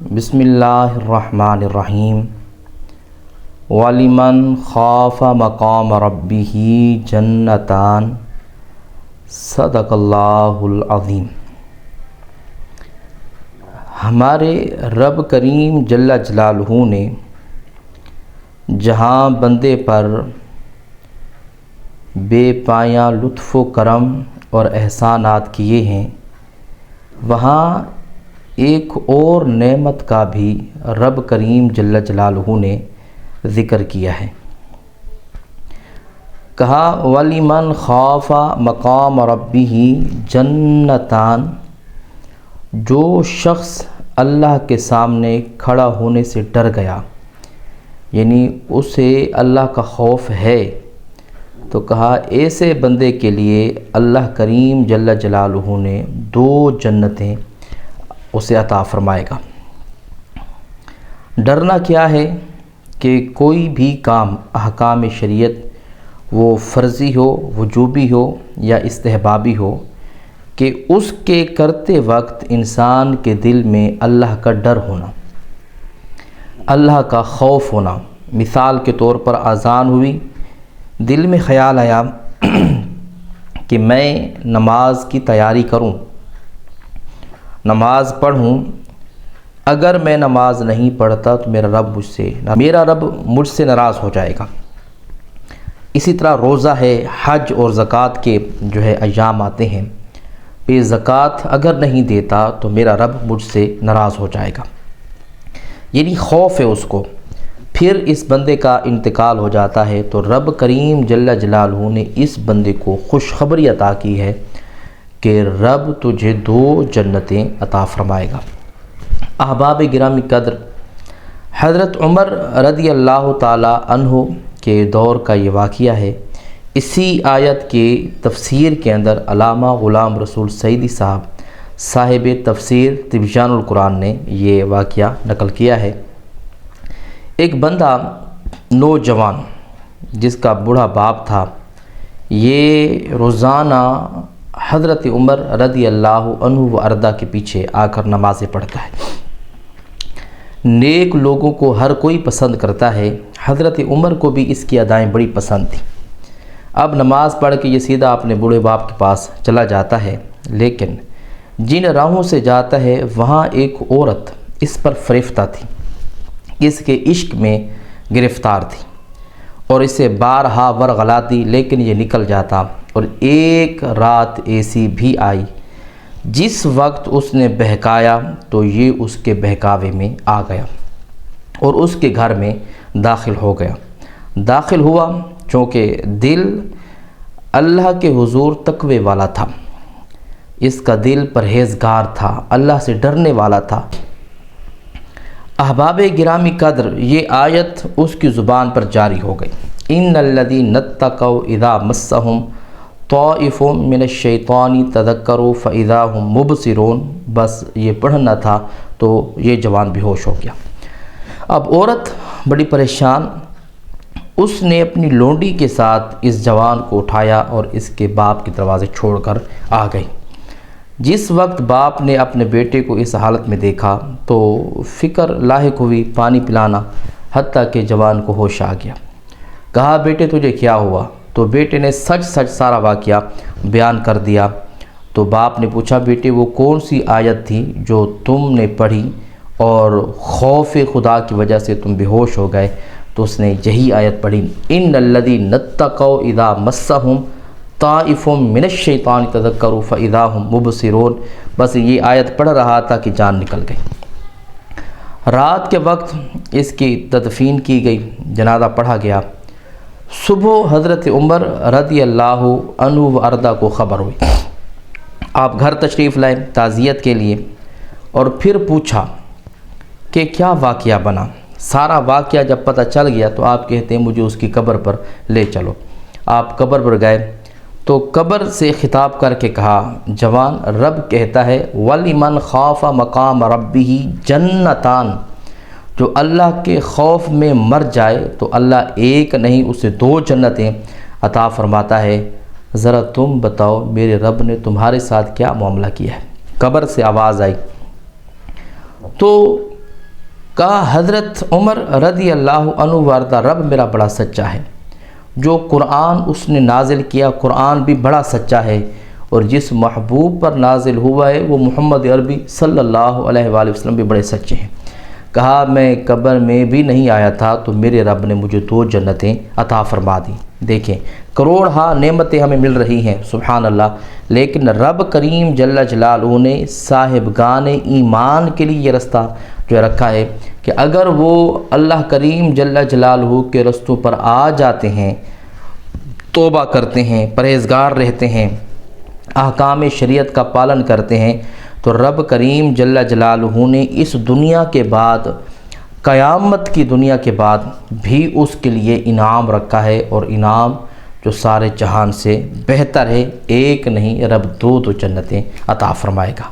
بسم اللہ الرحمن الرحیم وَلِمَنْ خَافَ مَقَامَ رَبِّهِ جَنَّتَانِ صدق اللہ العظیم۔ ہمارے رب کریم جل جلالہ نے جہاں بندے پر بے پایاں لطف و کرم اور احسانات کیے ہیں، وہاں ایک اور نعمت کا بھی رب کریم جل جلالہ نے ذکر کیا ہے۔ کہا وَلِمَنْ خَافَ مَقَامَ رَبِّهِ جَنَّتَانِ، جو شخص اللہ کے سامنے کھڑا ہونے سے ڈر گیا، یعنی اسے اللہ کا خوف ہے، تو کہا ایسے بندے کے لیے اللہ کریم جل جلالہ نے 2 جنتیں اسے عطا فرمائے گا۔ ڈرنا کیا ہے کہ کوئی بھی کام احکام شریعت وہ فرضی ہو، وجوبی ہو یا استحبابی ہو، کہ اس کے کرتے وقت انسان کے دل میں اللہ کا ڈر ہونا، اللہ کا خوف ہونا۔ مثال کے طور پر اذان ہوئی، دل میں خیال آیا کہ میں نماز کی تیاری کروں، نماز پڑھوں، اگر میں نماز نہیں پڑھتا تو میرا رب مجھ سے ناراض ہو جائے گا۔ اسی طرح روزہ ہے، حج اور زکوٰۃ کے ایام آتے ہیں، پہ زکوٰۃ اگر نہیں دیتا تو میرا رب مجھ سے ناراض ہو جائے گا، یعنی خوف ہے اس کو۔ پھر اس بندے کا انتقال ہو جاتا ہے تو رب کریم جل جلالہ نے اس بندے کو خوشخبری عطا کی ہے کہ رب تجھے 2 جنتیں عطا فرمائے گا۔ احباب گرامی قدر، حضرت عمر رضی اللہ تعالی عنہ کے دور کا یہ واقعہ ہے۔ اسی آیت کے تفسیر کے اندر علامہ غلام رسول سعیدی صاحب تفسیر تبیان القرآن نے یہ واقعہ نقل کیا ہے۔ ایک بندہ نوجوان جس کا بوڑھا باپ تھا، یہ روزانہ حضرت عمر رضی اللہ عنہ و ارضا کے پیچھے آ کر نمازیں پڑھتا ہے۔ نیک لوگوں کو ہر کوئی پسند کرتا ہے، حضرت عمر کو بھی اس کی ادائیں بڑی پسند تھیں۔ اب نماز پڑھ کے یہ سیدھا اپنے بوڑھے باپ کے پاس چلا جاتا ہے، لیکن جن راہوں سے جاتا ہے وہاں ایک عورت اس پر فریفتہ تھی، اس کے عشق میں گرفتار تھی اور اسے بارہا ورغلاتی، لیکن یہ نکل جاتا۔ اور ایک رات ایسی بھی آئی جس وقت اس نے بہکایا تو یہ اس کے بہکاوے میں آ گیا اور اس کے گھر میں داخل ہو گیا۔ داخل ہوا چونکہ دل اللہ کے حضور تقوی والا تھا، اس کا دل پرہیزگار تھا، اللہ سے ڈرنے والا تھا۔ احباب گرامی قدر، یہ آیت اس کی زبان پر جاری ہو گئی۔ ان الذین اتقوا اذا مسهم طائف من الشیطان تذکروا فاذا هم مبصرون، بس یہ پڑھنا تھا تو یہ جوان بے ہوش ہو گیا۔ اب عورت بڑی پریشان، اس نے اپنی لونڈی کے ساتھ اس جوان کو اٹھایا اور اس کے باپ کے دروازے چھوڑ کر آ گئی۔ جس وقت باپ نے اپنے بیٹے کو اس حالت میں دیکھا تو فکر لاحق ہوئی، پانی پلانا، حتیٰ کہ جوان کو ہوش آ گیا۔ کہا بیٹے تجھے کیا ہوا؟ تو بیٹے نے سچ سارا واقعہ بیان کر دیا۔ تو باپ نے پوچھا بیٹے وہ کون سی آیت تھی جو تم نے پڑھی اور خوف خدا کی وجہ سے تم بے ہوش ہو گئے؟ تو اس نے یہی آیت پڑھی، ان الذین اتقوا اذا مسهم طائف من الشیطان تذکروا فاذا هم مبصرون، بس یہ آیت پڑھ رہا تھا کہ جان نکل گئی۔ رات کے وقت اس کی تدفین کی گئی، جنازہ پڑھا گیا۔ صبح حضرت عمر رضی اللہ عنہ و ارضا کو خبر ہوئی، آپ گھر تشریف لائے تعزیت کے لیے، اور پھر پوچھا کہ کیا واقعہ بنا۔ سارا واقعہ جب پتہ چل گیا تو آپ کہتے ہیں مجھے اس کی قبر پر لے چلو۔ آپ قبر پر گئے تو قبر سے خطاب کر کے کہا جوان، رب کہتا ہے وَلِمَنْ خَافَ مَقَامَ رَبِّهِ جَنَّتَانِ، جو اللہ کے خوف میں مر جائے تو اللہ ایک نہیں اسے 2 جنتیں عطا فرماتا ہے۔ ذرا تم بتاؤ میرے رب نے تمہارے ساتھ کیا معاملہ کیا ہے؟ قبر سے آواز آئی تو کہا حضرت عمر رضی اللہ عنہ وارضہ رب میرا بڑا سچا ہے، جو قرآن اس نے نازل کیا قرآن بھی بڑا سچا ہے، اور جس محبوب پر نازل ہوا ہے وہ محمد عربی صلی اللہ علیہ وآلہ وسلم بھی بڑے سچے ہیں۔ کہا میں قبر میں بھی نہیں آیا تھا تو میرے رب نے مجھے 2 جنتیں عطا فرما دی۔ دیکھیں کروڑ نعمتیں ہمیں مل رہی ہیں سبحان اللہ، لیکن رب کریم جل جلالہ نے صاحبگان ایمان کے لیے یہ رستہ جو رکھا ہے کہ اگر وہ اللہ کریم جل جلالہ کے رستوں پر آ جاتے ہیں، توبہ کرتے ہیں، پرہیزگار رہتے ہیں، احکام شریعت کا پالن کرتے ہیں، تو رب کریم جل جلالہ نے اس دنیا کے بعد قیامت کی دنیا کے بعد بھی اس کے لیے انعام رکھا ہے، اور انعام جو سارے جہان سے بہتر ہے، ایک نہیں رب 2 جنتیں عطا فرمائے گا۔